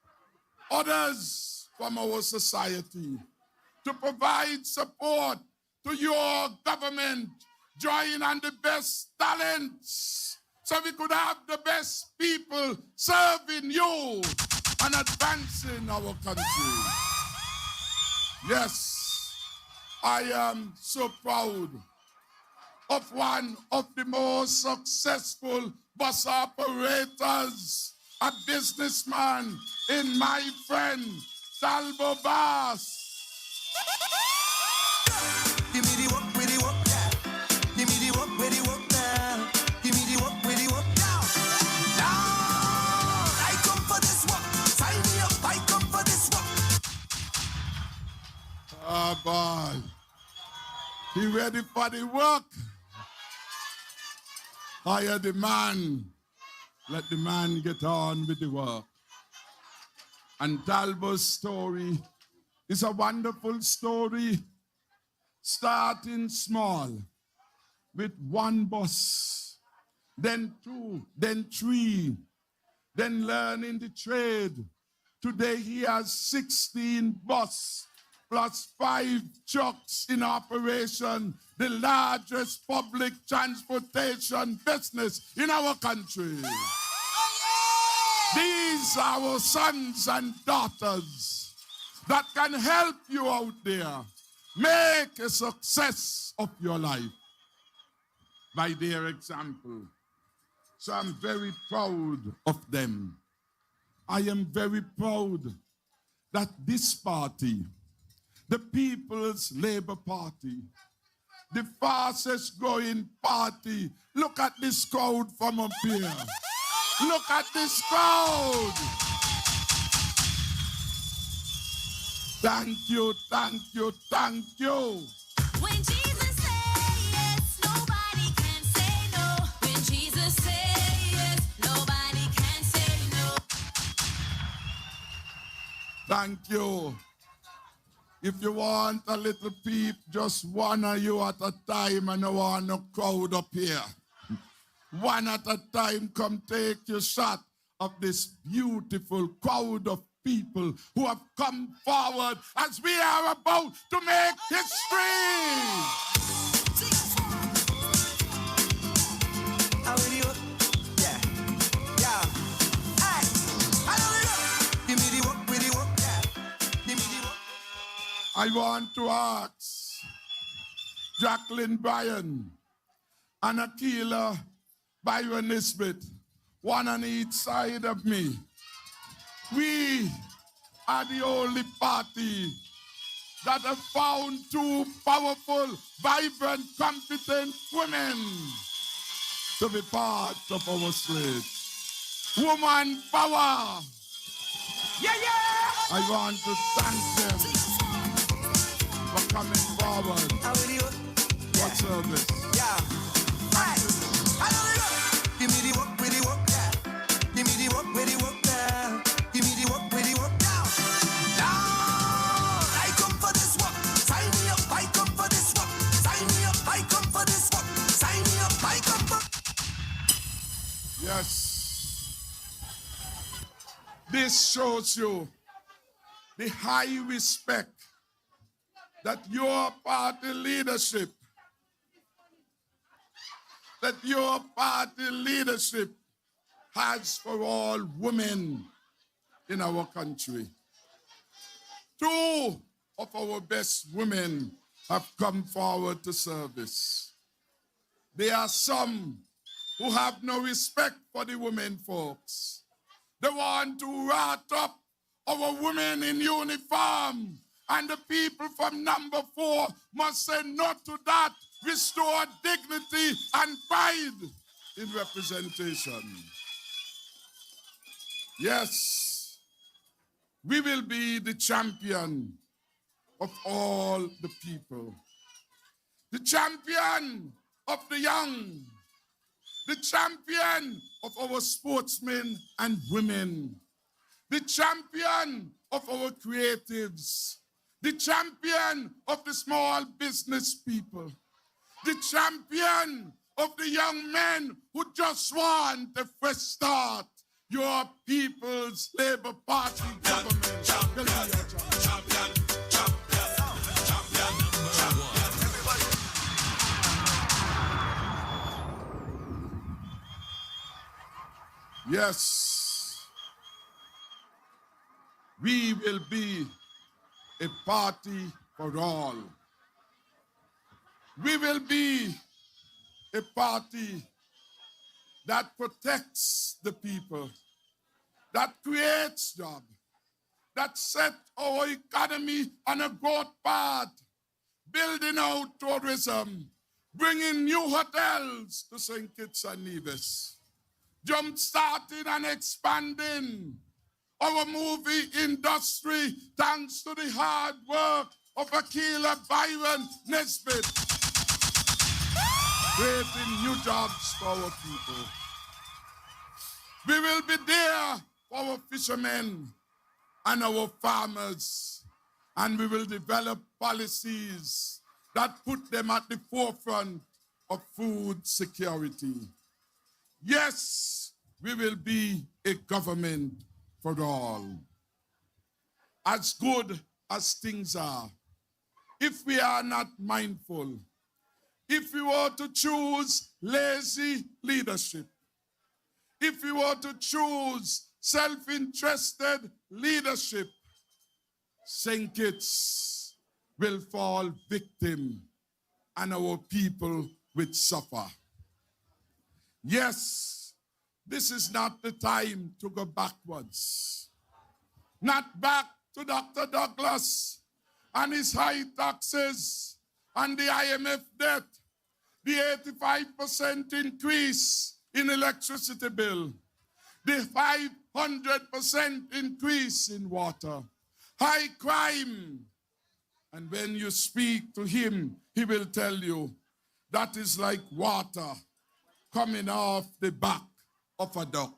from our society to provide support to your government, drawing on the best talents so we could have the best people serving you and advancing our country. Yes, I am so proud of one of the most successful bus operators, a businessman in my friend, Talbo Bass. Give me the work, where the work down. Give me the work, where the work down. Give me the work, where the work down. Lord, I come for this work. Sign me up, I come for this work. Ah, boy. He ready for the work? Hire the man. Let the man get on with the work. And Talbo's story is a wonderful story, starting small with one bus, then two, then three, then learning the trade. Today he has 16 buses plus 5 trucks in operation, the largest public transportation business in our country. These are our sons and daughters that can help you out there make a success of your life by their example. So I'm very proud of them. I am very proud that this party, the People's Labour Party, the fastest growing party. Look at this crowd from up here. Look at this crowd. Thank you, thank you, thank you. When Jesus says yes, nobody can say no. When Jesus says yes, Thank you. If you want a little peep, just one of you at a time, and I want no crowd up here. One at a time, come take your shot of this beautiful crowd of people who have come forward as we are about to make history. I want to ask Jacqueline Bryan and Akila Byron Nisbet, one on each side of me. We are the only party that have found two powerful, vibrant, competent women to be part of our slate. Woman power. Yeah, yeah. I want to thank them for coming forward for service. Yeah. Give me the work, with the work, yeah. Give me the work, with the work, yeah. Give me the work, with the work, yeah. Lord, I come for this work. Sign me up, I come for this work. Sign me up, I come for this work. Sign me up, I come for. Yes. This shows you the high respect that your party leadership has for all women in our country. Two of our best women have come forward to service. There are some who have no respect for the women folks. They want to rat up our women in uniform, and the people from number 4 must say no to that. Restore dignity and pride in representation. Yes, we will be the champion of all the people. The champion of the young. The champion of our sportsmen and women. The champion of our creatives. The champion of the small business people. The champion of the young men who just want a fresh start. Your People's Labour Party government. Champion. Yes, we will be a party for all. We will be a party that protects the people, that creates jobs, that set our economy on a growth path, building out tourism, bringing new hotels to St. Kitts and Nevis, jump-starting and expanding our movie industry thanks to the hard work of Akila Byron Nisbet, creating new jobs for our people. We will be there for our fishermen and our farmers, and we will develop policies that put them at the forefront of food security. Yes, we will be a government for all. As good as things are, if we are not mindful, if we were to choose lazy leadership, if we were to choose self-interested leadership, St. Kitts will fall victim and our people will suffer. Yes, this is not the time to go backwards. Not back to Dr. Douglas and his high taxes and the IMF debt, the 85% increase in electricity bill, the 500% increase in water, high crime. And when you speak to him, he will tell you that is like water coming off the back of a duck.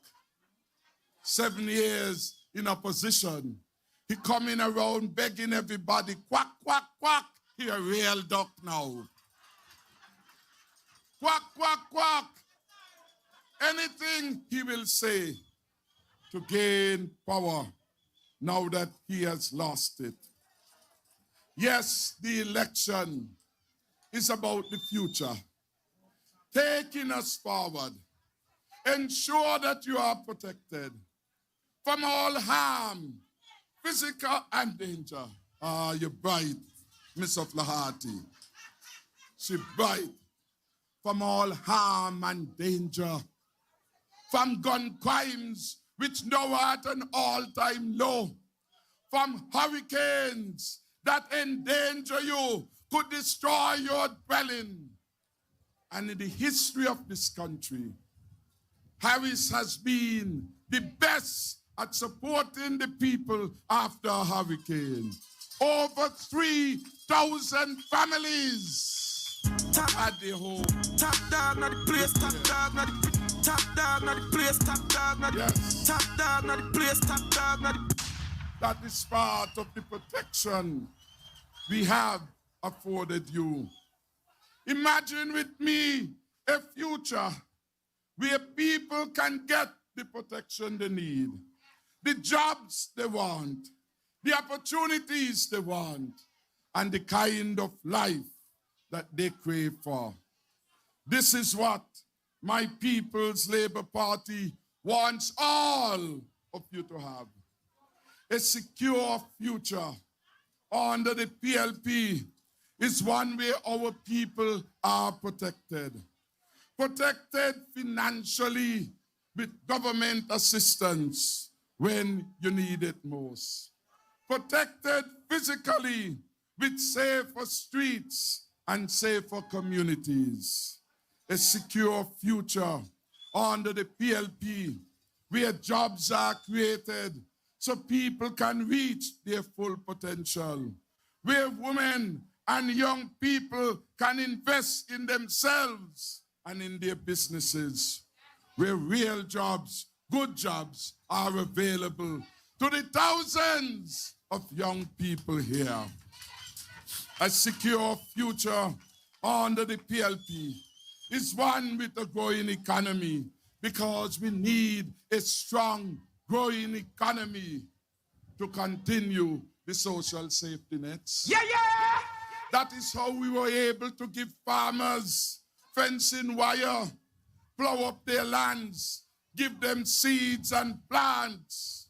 7 years in opposition, He coming around begging everybody, quack, quack, quack. He a real duck now. Quack, quack, quack. Anything he will say to gain power now that he has lost it. Yes, the election is about the future, taking us forward. Ensure that you are protected from all harm, physical and danger. Ah, you're bright, Miss of Lahati. She bright. From all harm and danger, from gun crimes, which now are at an all-time low, from hurricanes that endanger you, could destroy your dwelling. And in the history of this country, Harris has been the best at supporting the people after a hurricane. Over 3,000 families at the home. Top dog, not the place, top dog, not the top dog, not the place, top dog, not the top dog, not the place, top dog, not the. That is part of the protection we have afforded you. Imagine with me a future where people can get the protection they need, the jobs they want, the opportunities they want, and the kind of life that they crave for. This is what my People's Labour Party wants all of you to have. A secure future under the PLP is one where our people are protected. Protected financially with government assistance when you need it most. Protected physically with safer streets and safer communities. A secure future under the PLP where jobs are created so people can reach their full potential, where women and young people can invest in themselves and in their businesses, where real jobs, good jobs are available to the thousands of young people here. A secure future under the PLP is one with a growing economy, because we need a strong, growing economy to continue the social safety nets. Yeah, yeah! That is how we were able to give farmers fencing wire, plow up their lands, give them seeds and plants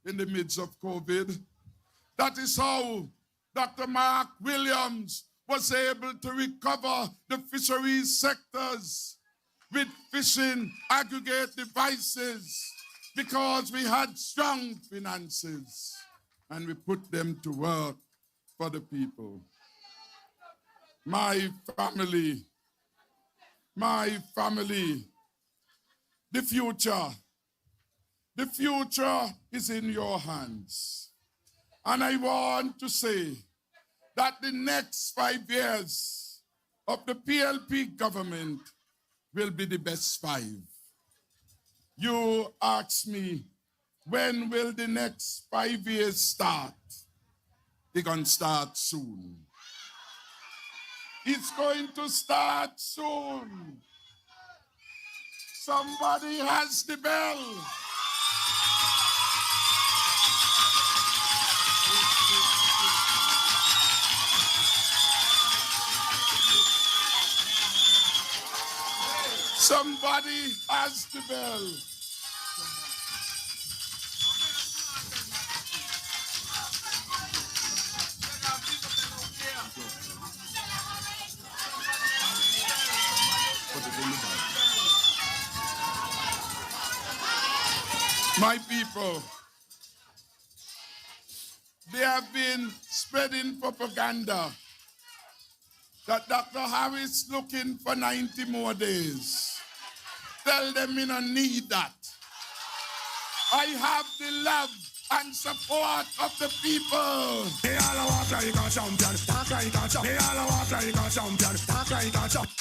in the midst of COVID. That is how Dr. Mark Williams was able to recover the fisheries sectors with fishing aggregate devices, because we had strong finances and we put them to work for the people. My family, the future is in your hands. And I want to say that the next 5 years of the PLP government will be the best 5. You ask me, when will the next 5 years start? It's going to start soon. It's going to start soon. Somebody has the bell. Somebody has the bell. My people, they have been spreading propaganda that Dr. Harris looking for 90 more days. Tell them we don't need that. I have the love and support of the people. They all walk like a champion, talk like a champion. They all walk like a champion, talk like a champion.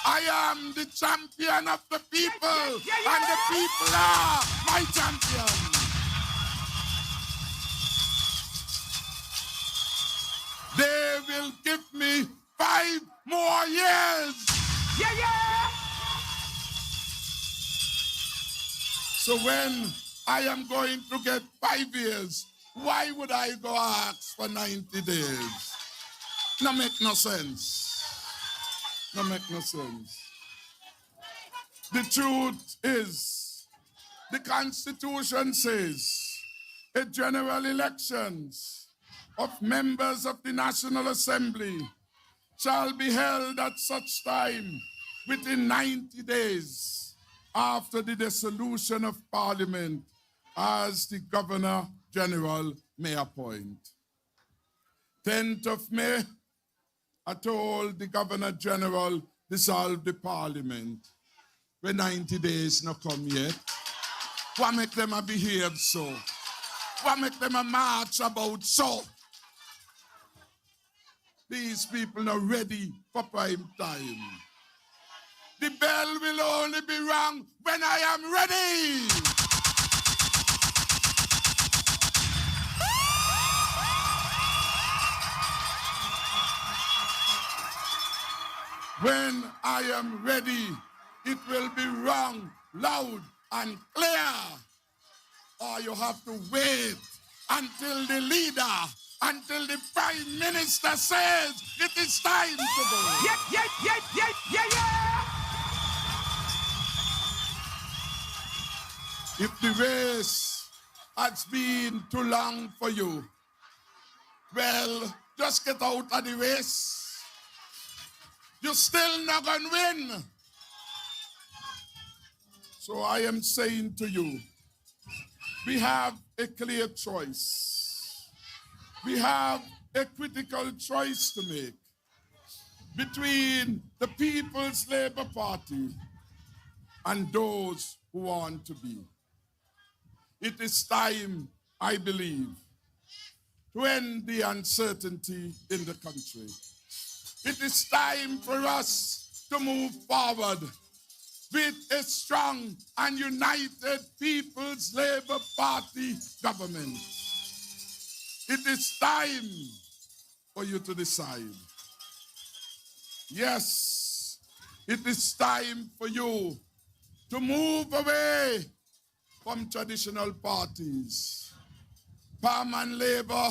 I am the champion of the people, and the people are my champion. They will give me 5 more years. Yeah, yeah. So when I am going to get 5 years, why would I go ask for 90 days? No make no sense. No make no sense. The truth is, the Constitution says a general elections of members of the National Assembly shall be held at such time within 90 days after the dissolution of Parliament as the Governor General may appoint. 10th of May, I told the Governor General dissolve the Parliament. When 90 days not come yet, what make them a behave so? What make them a march about so? These people are ready for prime time. The bell will only be rung when I am ready. When I am ready, it will be rung loud and clear. Or you have to wait until the leader, until the prime minister says it is time to go. Yeah, yeah, yeah, yeah, yeah, yeah. If the race has been too long for you, well, just get out of the race. You're still not going to win. So I am saying to you, we have a clear choice. We have a critical choice to make between the People's Labour Party and those who want to be. It is time, I believe, to end the uncertainty in the country. It is time for us to move forward with a strong and united People's Labour Party government. It is time for you to decide. Yes, it is time for you to move away from traditional parties. Palm and Labour,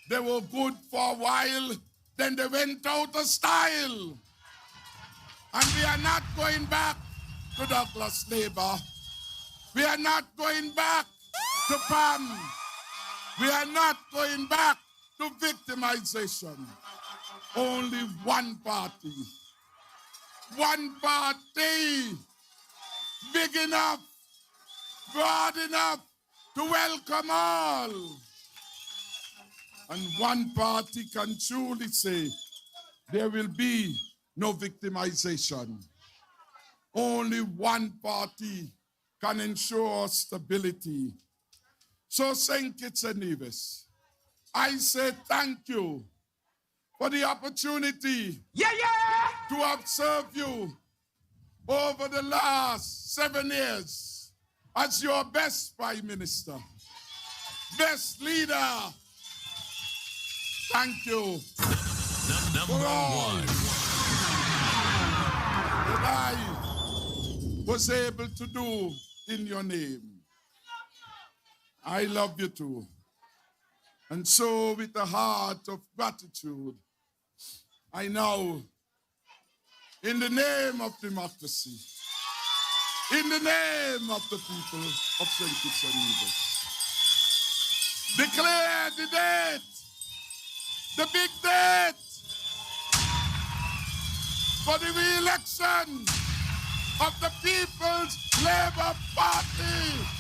they were good for a while, then they went out of style. And we are not going back to Douglas Labour. We are not going back to PAM. We are not going back to victimization. Only one party. One party. Big enough, broad enough to welcome all. And one party can truly say there will be no victimization. Only one party can ensure stability. So, St. Kitts and Nevis, I say thank you for the opportunity to observe you over the last 7 years as your best Prime Minister, best leader. Thank you. Number one. That I was able to do in your name. I love you too. And so with a heart of gratitude, I now, in the name of democracy, in the name of the people of St. Kitts and Nevis, declare the date, the big date, for the re-election of the People's Labour Party.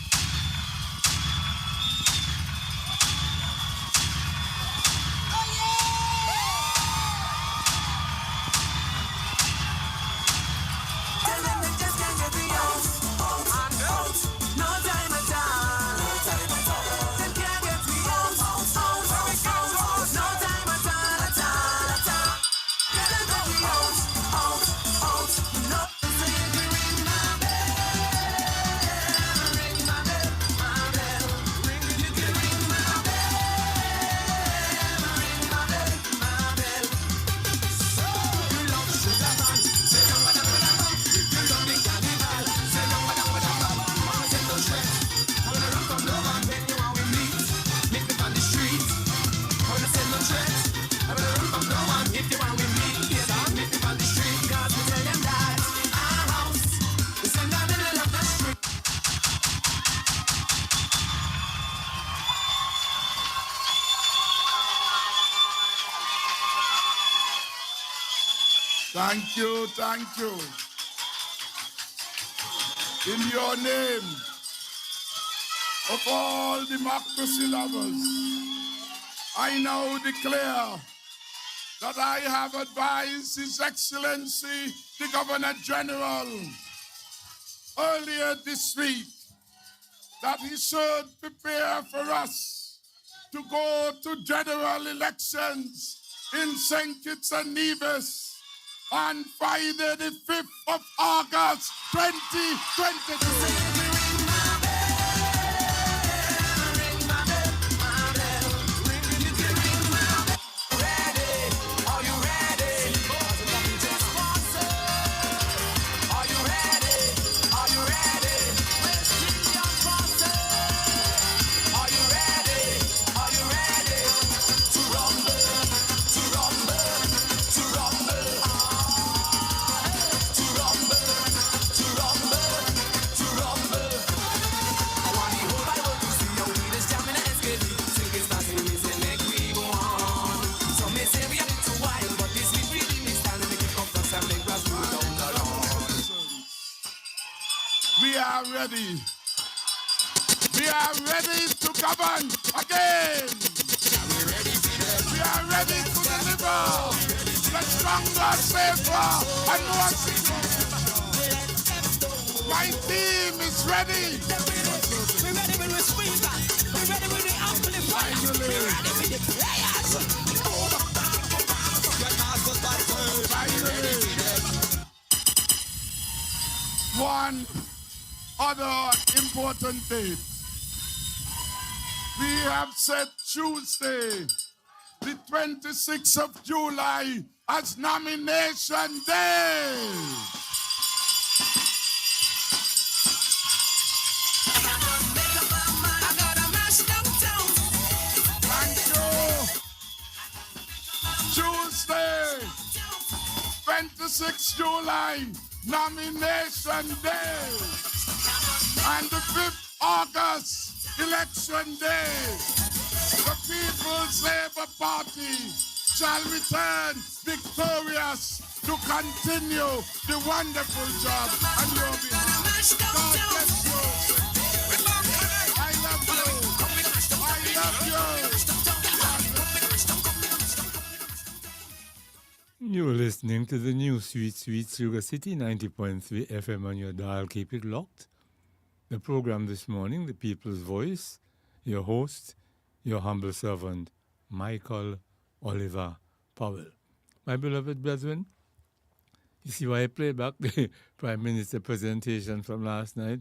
Thank you, thank you. In your name, of all democracy lovers, I now declare that I have advised His Excellency, the Governor General, earlier this week, that he should prepare for us to go to general elections in St. Kitts and Nevis on Friday the 5th of August 2022. We are ready. We are ready to govern again. We are ready to deliver the stronger, safer, and more secure. My team is ready. We're ready with the speaker. We're ready with the amplifier. Finally. We're ready with the players. Finally. One other important date. We have set Tuesday, the 26th of July, as nomination day. Thank you. Tuesday, 26th July, nomination day. And the 5th August, election day. The People's Labour Party shall return victorious to continue the wonderful job on your behalf. God bless you. I love you. I love you. You're listening to the new Sweet Sweet Sugar City 90.3 FM on your dial. Keep it locked. The program this morning, The People's Voice, your host, your humble servant, Michael Oliver Powell. My beloved brethren, you see why I played back the Prime Minister presentation from last night?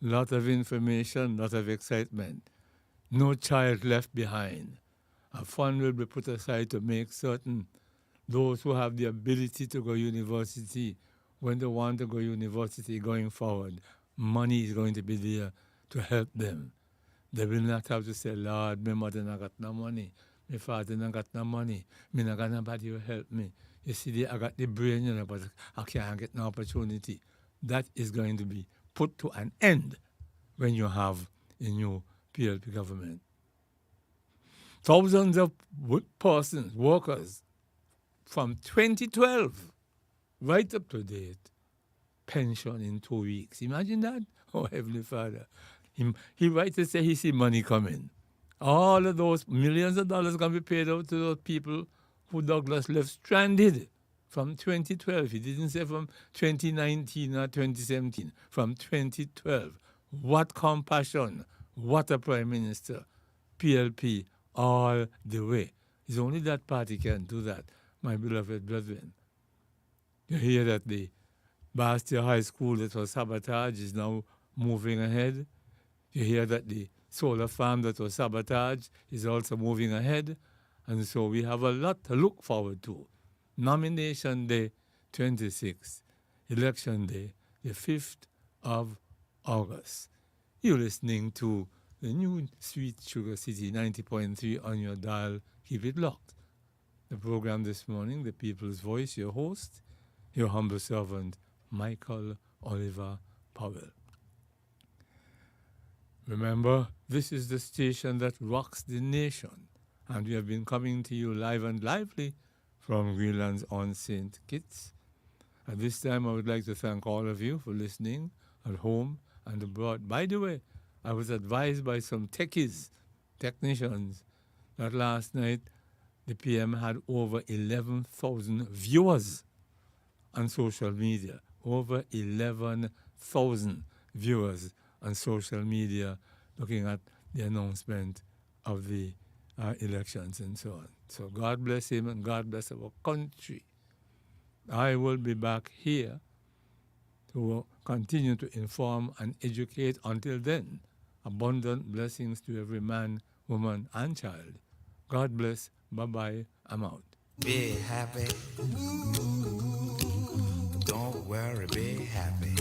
Lot of information, lot of excitement. No child left behind. A fund will be put aside to make certain those who have the ability to go university, when they want to go university going forward, money is going to be there to help them. They will not have to say, Lord, my mother not got no money, my father not got no money, me not got nobody to help me. You see, I got the brain, you know, but I can't get no opportunity. That is going to be put to an end when you have a new PLP government. Thousands of persons, workers, from 2012 right up to date, pension in 2 weeks. Imagine that. Oh, Heavenly Father. He right to say he see money coming. All of those millions of dollars going to be paid out to those people who Douglas left stranded from 2012. He didn't say from 2019 or 2017. From 2012. What compassion. What a Prime Minister. PLP all the way. It's only that party can do that, my beloved brethren. You hear that the Bastia High School that was sabotaged is now moving ahead. You hear that the solar farm that was sabotaged is also moving ahead. And so we have a lot to look forward to. Nomination day, 26th. Election day, the 5th of August. You're listening to the new Sweet Sugar City 90.3 on your dial. Keep it locked. The program this morning, The People's Voice, your host, your humble servant, Michael Oliver Powell. Remember, this is the station that rocks the nation, and we have been coming to you live and lively from Greenland's on St. Kitts. At this time, I would like to thank all of you for listening at home and abroad. By the way, I was advised by some technicians, that last night the PM had over 11,000 viewers on social media. Over 11,000 viewers on social media looking at the announcement of the elections and so on. So God bless him and God bless our country. I will be back here to continue to inform and educate. Until then, abundant blessings to every man, woman, and child. God bless. Bye-bye. I'm out. Be happy. Don't worry, be happy.